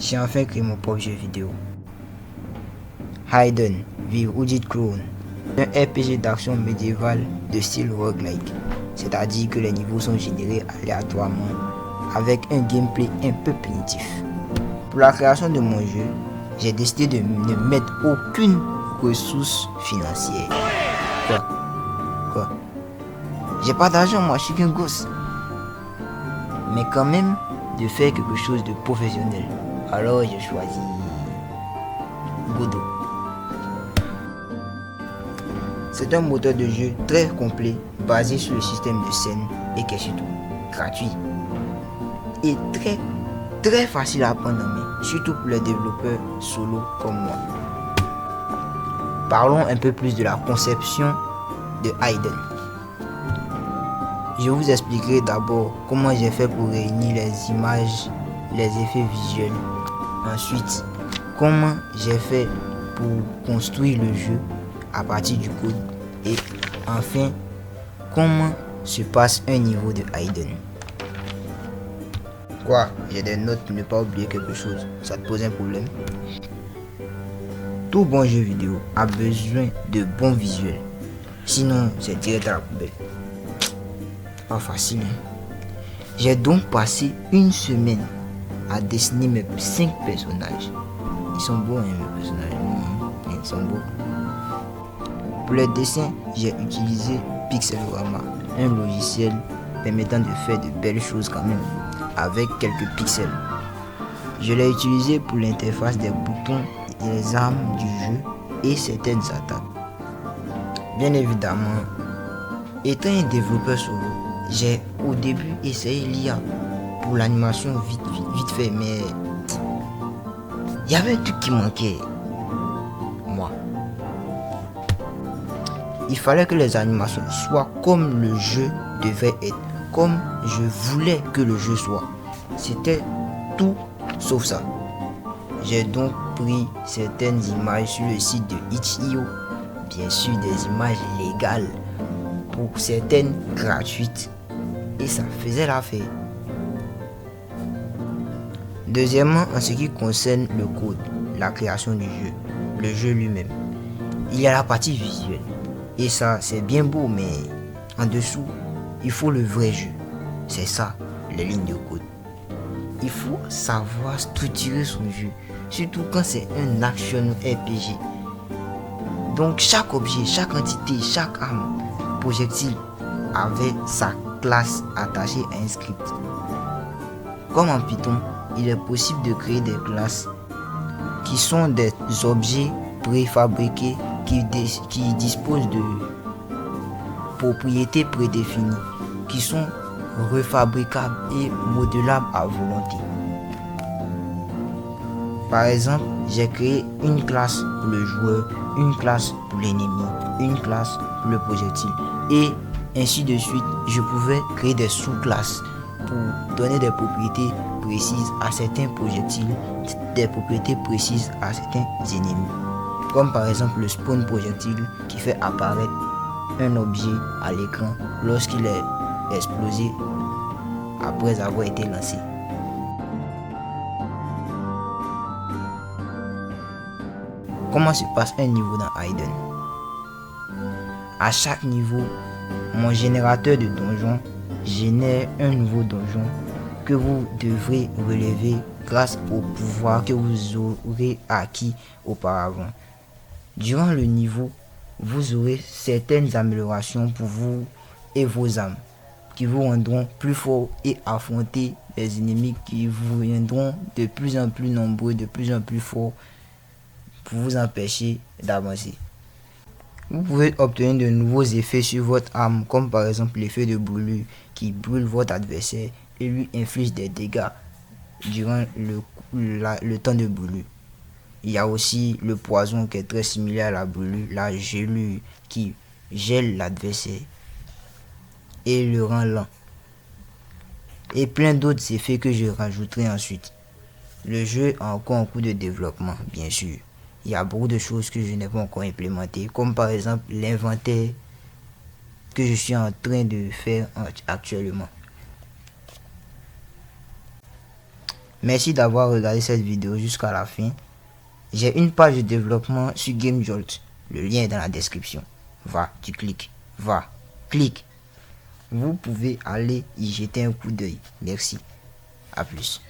J'ai enfin créé mon propre jeu vidéo. Hayden, Vivre ou Dites Clone, un RPG d'action médiévale de style roguelike, c'est-à-dire que les niveaux sont générés aléatoirement avec un gameplay un peu primitif. Pour la création de mon jeu, j'ai décidé de ne mettre aucune ressource financière. Quoi? J'ai pas d'argent, moi, je suis qu'un gosse. Mais quand même, de faire quelque chose de professionnel. Alors j'ai choisi Godot. C'est un moteur de jeu très complet, basé sur le système de scène et qui est surtout gratuit. Et très facile à prendre en main, surtout pour les développeurs solo comme moi. Parlons un peu plus de la conception de Hayden. Je vous expliquerai d'abord comment j'ai fait pour réunir les images, les effets visuels. Ensuite, comment j'ai fait pour construire le jeu à partir du code. Et enfin, comment se passe un niveau de Hayden. Quoi? J'ai des notes pour ne pas oublier quelque chose. Ça te pose un problème? Tout bon jeu vidéo a besoin de bons visuels. Sinon, c'est direct à la poubelle. Pas facile, hein? J'ai donc passé une semaine à dessiner mes 5 personnages. Ils sont beaux, hein, mes personnages. Ils sont beaux. Pour les dessins, j'ai utilisé Pixelorama, un logiciel permettant de faire de belles choses quand même, avec quelques pixels. Je l'ai utilisé pour l'interface des boutons et les armes du jeu et certaines attaques. Bien évidemment, étant un développeur solo, j'ai au début essayé l'IA pour l'animation vite fait, mais il y avait un truc qui manquait. Moi. Il fallait que les animations soient comme le jeu devait être, comme je voulais que le jeu soit. C'était tout sauf ça. J'ai donc pris certaines images sur le site de Itch.io, bien sûr des images légales, pour certaines gratuites, et ça faisait l'affaire. Deuxièmement, en ce qui concerne le code, la création du jeu, le jeu lui-même, il y a la partie visuelle. Et ça, c'est bien beau, mais en dessous, il faut le vrai jeu. C'est ça, les lignes de code. Il faut savoir structurer son jeu, surtout quand c'est un action RPG. Donc chaque objet, chaque entité, chaque arme, projectile avait sa classe attachée à un script. Comme en Python, il est possible de créer des classes qui sont des objets préfabriqués qui disposent de propriétés prédéfinies, qui sont refabricables et modélables à volonté. Par exemple, j'ai créé une classe pour le joueur, une classe pour l'ennemi, une classe pour le projectile, et ainsi de suite. Je pouvais créer des sous-classes pour donner des propriétés précises à certains projectiles, des propriétés précises à certains ennemis. Comme par exemple le spawn projectile qui fait apparaître un objet à l'écran lorsqu'il est explosé après avoir été lancé. Comment se passe un niveau dans Hayden? À chaque niveau, mon générateur de donjon génère un nouveau donjon que vous devrez relever grâce au pouvoir que vous aurez acquis auparavant. Durant le niveau, vous aurez certaines améliorations pour vous et vos âmes qui vous rendront plus forts et affronter les ennemis qui vous rendront de plus en plus nombreux, de plus en plus forts pour vous empêcher d'avancer. Vous pouvez obtenir de nouveaux effets sur votre arme, comme par exemple l'effet de brûlure qui brûle votre adversaire et lui inflige des dégâts durant le temps de brûlure. Il y a aussi le poison qui est très similaire à la brûlure, la gelure qui gèle l'adversaire et le rend lent. Et plein d'autres effets que je rajouterai ensuite. Le jeu a encore un coût de développement, bien sûr. Il y a beaucoup de choses que je n'ai pas encore implémentées, comme par exemple l'inventaire que je suis en train de faire actuellement. Merci d'avoir regardé cette vidéo jusqu'à la fin. J'ai une page de développement sur GameJolt. Le lien est dans la description. Va, tu cliques. Va, clique. Vous pouvez aller y jeter un coup d'œil. Merci. À plus.